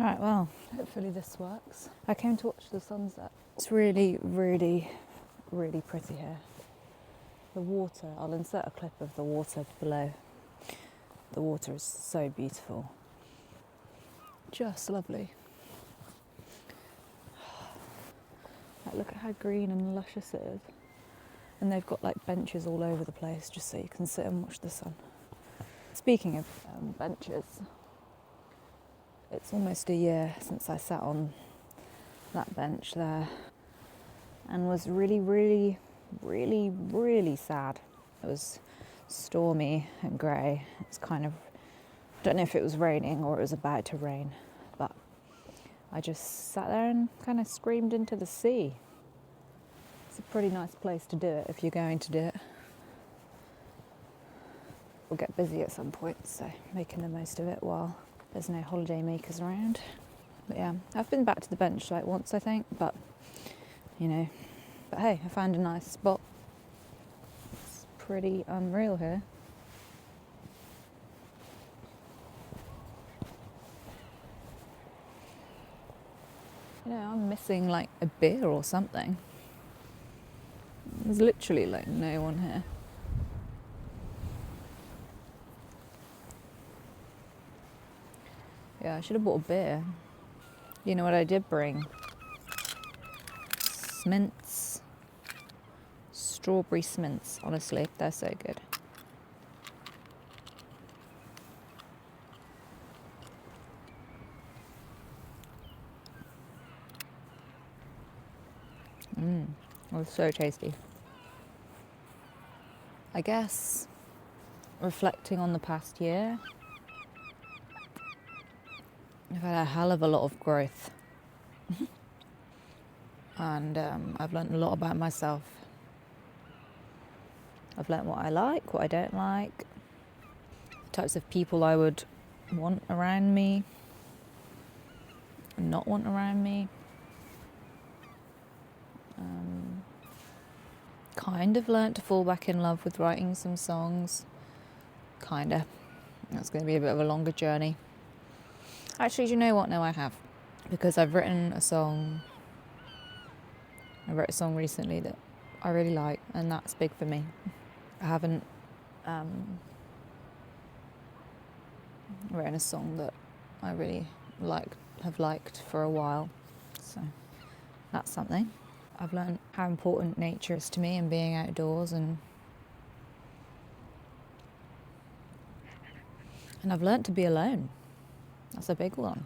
Alright, well, hopefully this works. I came to watch the sunset. It's really, really, really pretty here. The water, I'll insert a clip of the water below. The water is so beautiful. Just lovely. Like, look at how green and luscious it is. And they've got like benches all over the place just so you can sit and watch the sun. Speaking of benches, it's almost a year since I sat on that bench there and was really, really, really, really sad. It was stormy and grey. It's kind of, I don't know if it was raining or it was about to rain, but I just sat there and kind of screamed into the sea. It's a pretty nice place to do it if you're going to do it. We'll get busy at some point, so making the most of it while there's no holiday makers around. But yeah, I've been back to the bench like once, I think, but you know, but hey, I found a nice spot. It's pretty unreal here. You know, I'm missing like a beer or something. There's literally like no one here. Yeah, I should have bought a beer. You know what I did bring? Smints. Strawberry smints, honestly, they're so good. It was so tasty. I guess reflecting on the past year, I've had a hell of a lot of growth. And I've learned a lot about myself. I've learned what I like, what I don't like, the types of people I would want around me and not want around me. Kind of learnt to fall back in love with writing some songs. Kinda. That's going to be a bit of a longer journey. Actually, do you know what? No, I have. Because I've written a song. I wrote a song recently that I really like, and that's big for me. I haven't written a song that I really have liked for a while. So that's something. I've learned how important nature is to me and being outdoors, and I've learnt to be alone. That's a big one.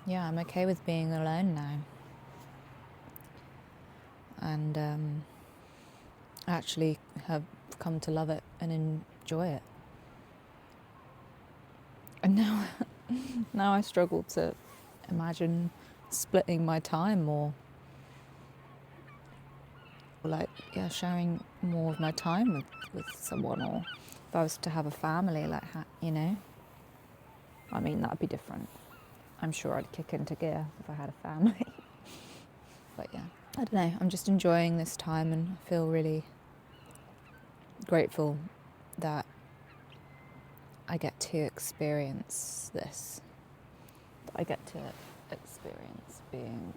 Yeah, I'm okay with being alone now. And actually have come to love it and enjoy it. And now I struggle to imagine splitting my time more. Like, yeah, sharing more of my time with someone, or if I was to have a family, like, you know. I mean, that'd be different. I'm sure I'd kick into gear if I had a family. But yeah, I don't know. I'm just enjoying this time and feel really grateful that I get to experience this. That I get to experience being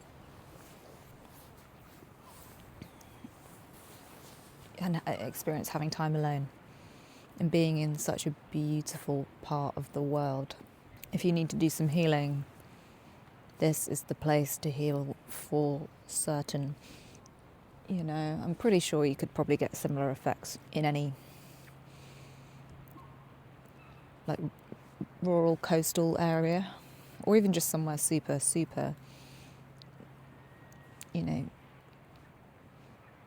and experience having time alone and being in such a beautiful part of the world. If you need to do some healing, this is the place to heal for certain. You know, I'm pretty sure you could probably get similar effects in any like rural coastal area, or even just somewhere super, you know,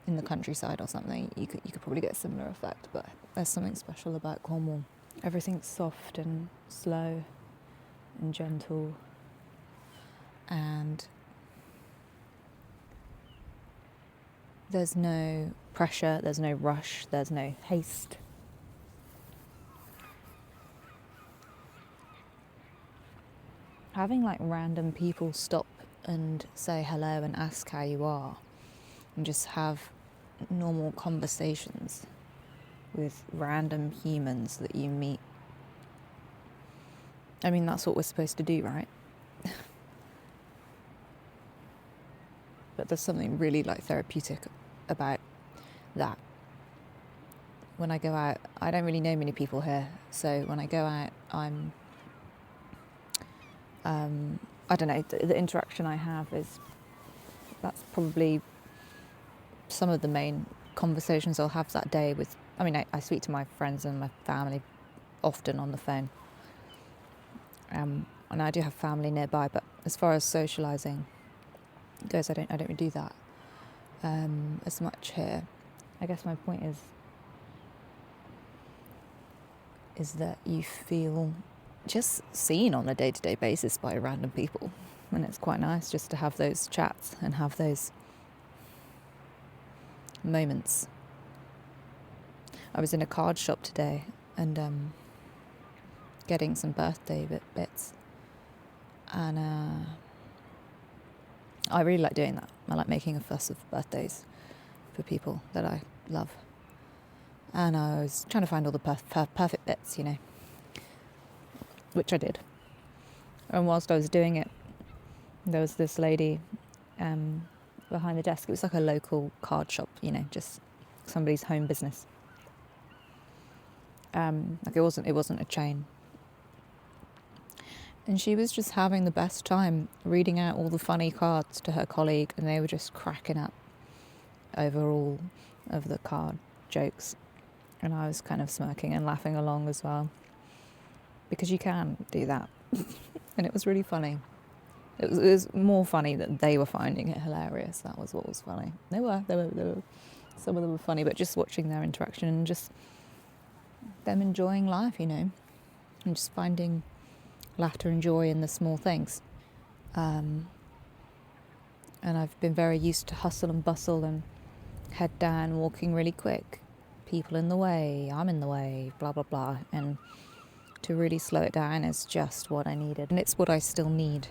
in the countryside or something. You could probably get a similar effect, but there's something special about Cornwall. Everything's soft and slow and gentle, and there's no pressure, there's no rush, there's no haste. Having like random people stop and say hello and ask how you are, and just have normal conversations with random humans that you meet I mean, that's what we're supposed to do, right? But there's something really like therapeutic about that. When I go out, I don't really know many people here, so when I go out, I don't know, the interaction I have that's probably some of the main conversations I'll have that day with, I mean, I speak to my friends and my family often on the phone. And I do have family nearby, but as far as socialising goes, I don't really do that as much here. I guess my point is that you feel just seen on a day-to-day basis by random people, and it's quite nice just to have those chats and have those moments. I was in a card shop today and getting some birthday bits, and I really like doing that. I like making a fuss of birthdays for people that I love, and I was trying to find all the perfect bits, which I did. And whilst I was doing it, there was this lady behind the desk. It was like a local card shop, just somebody's home business. Like it wasn't a chain. And she was just having the best time reading out all the funny cards to her colleague, and they were just cracking up over all of the card jokes. And I was kind of smirking and laughing along as well, because you can do that. And it was really funny. It was more funny that they were finding it hilarious. That was what was funny. They were. Some of them were funny, but just watching their interaction and just them enjoying life, and just finding laughter and joy in the small things. And I've been very used to hustle and bustle and head down, walking really quick. People in the way, I'm in the way, blah, blah, blah. And to really slow it down is just what I needed. And it's what I still need.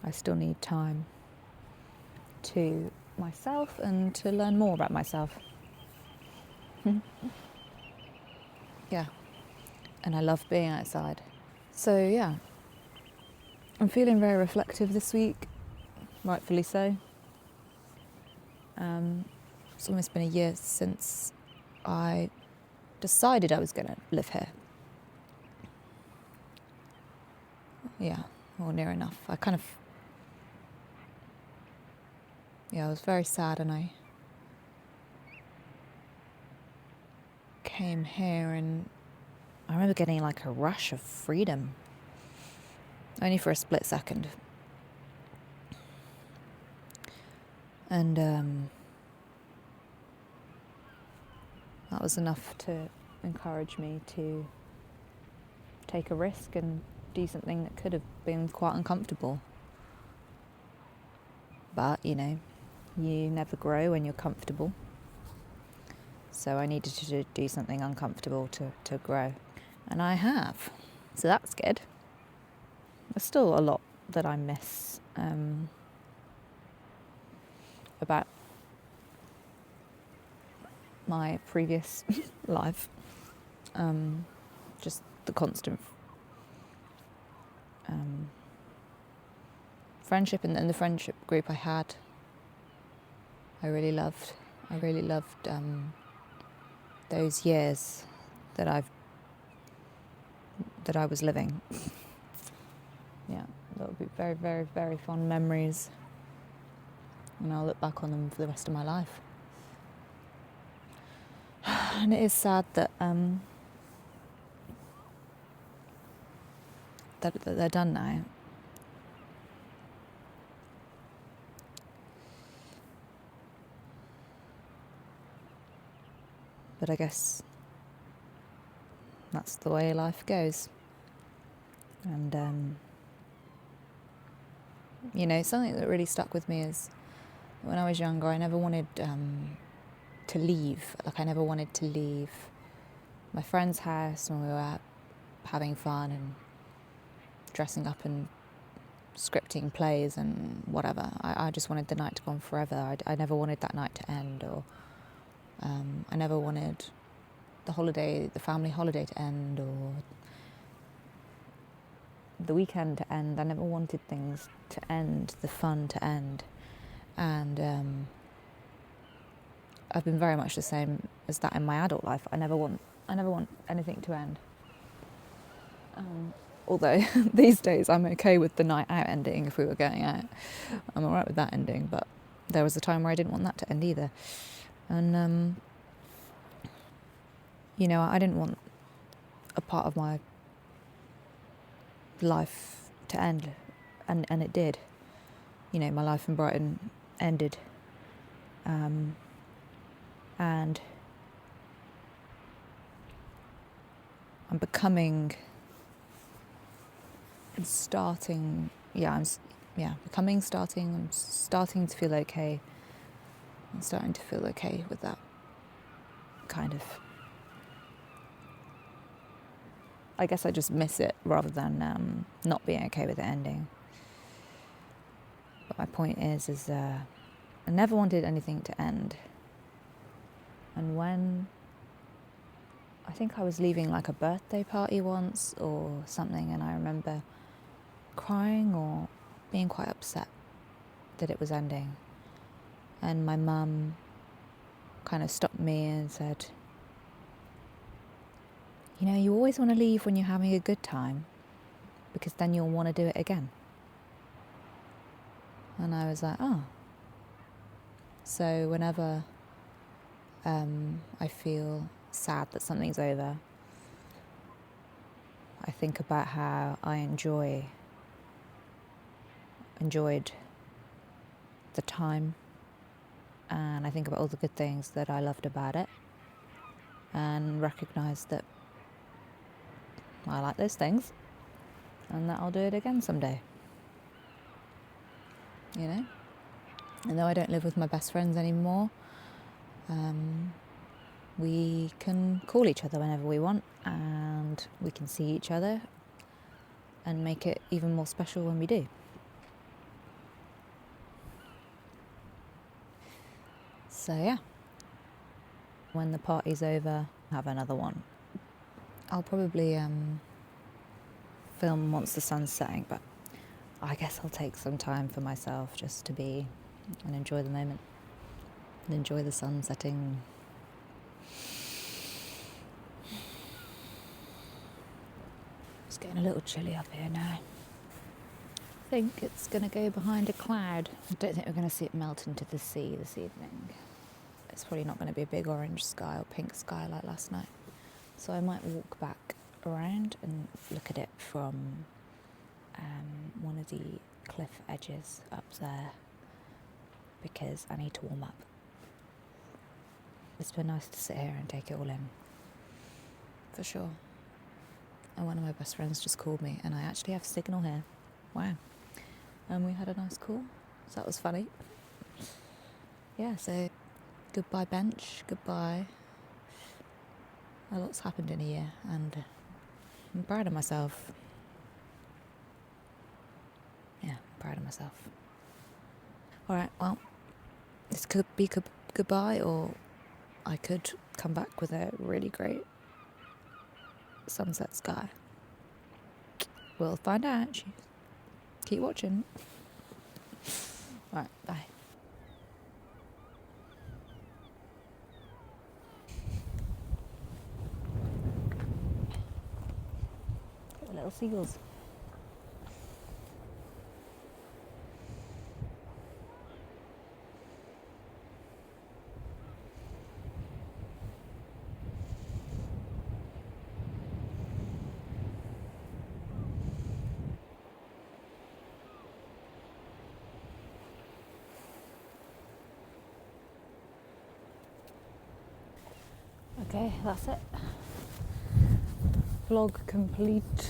I still need time to myself and to learn more about myself. Yeah. And I love being outside. So yeah, I'm feeling very reflective this week, rightfully so. It's almost been a year since I decided I was going to live here. Yeah, or near enough. I was very sad, and I came here and I remember getting like a rush of freedom, only for a split second. And that was enough to encourage me to take a risk and do something that could have been quite uncomfortable. But, you never grow when you're comfortable. So I needed to do something uncomfortable to grow. And I have. So that's good. There's still a lot that I miss about my previous life. Just the constant friendship and the friendship group I had. I really loved those years that I was living. Yeah, that would be very, very, very fond memories, and I'll look back on them for the rest of my life. And it is sad that that they're done now. But I guess that's the way life goes. And something that really stuck with me is when I was younger, I never wanted to leave. Like, I never wanted to leave my friend's house when we were out having fun and dressing up and scripting plays and whatever. I just wanted the night to go on forever. I never wanted that night to end, or I never wanted the family holiday to end, or the weekend to end. I never wanted things to end, the fun to end. And I've been very much the same as that in my adult life. I never want anything to end. Although these days I'm okay with the night out ending if we were going out. I'm alright with that ending, but there was a time where I didn't want that to end either. And, I didn't want a part of my life to end, and it did. My life in Brighton ended. And I'm becoming... I'm starting to feel okay. I'm starting to feel okay with that kind of... I guess I just miss it rather than not being okay with it ending. But my point is I never wanted anything to end. And when... I think I was leaving like a birthday party once or something, and I remember crying or being quite upset that it was ending. And my mum kind of stopped me and said, you always want to leave when you're having a good time, because then you'll want to do it again. And I was like, oh. So whenever I feel sad that something's over, I think about how I enjoyed the time, and I think about all the good things that I loved about it, and recognise that I like those things, and that I'll do it again someday. And though I don't live with my best friends anymore, we can call each other whenever we want, and we can see each other and make it even more special when we do. So yeah, when the party's over, have another one. I'll probably film once the sun's setting, but I guess I'll take some time for myself just to be and enjoy the moment and enjoy the sun setting. It's getting a little chilly up here now. I think it's going to go behind a cloud. I don't think we're going to see it melt into the sea this evening. It's probably not going to be a big orange sky or pink sky like last night. So I might walk back around and look at it from one of the cliff edges up there, because I need to warm up. It's been nice to sit here and take it all in, for sure. And one of my best friends just called me, and I actually have signal here. Wow. And we had a nice call, so that was funny. Yeah, so goodbye bench, goodbye. A lot's happened in a year, and I'm proud of myself. Yeah, I'm proud of myself. Alright, well, this could be goodbye, or I could come back with a really great sunset sky. We'll find out. Keep watching. Alright, bye. Little seagulls. Okay, that's it. Vlog completed.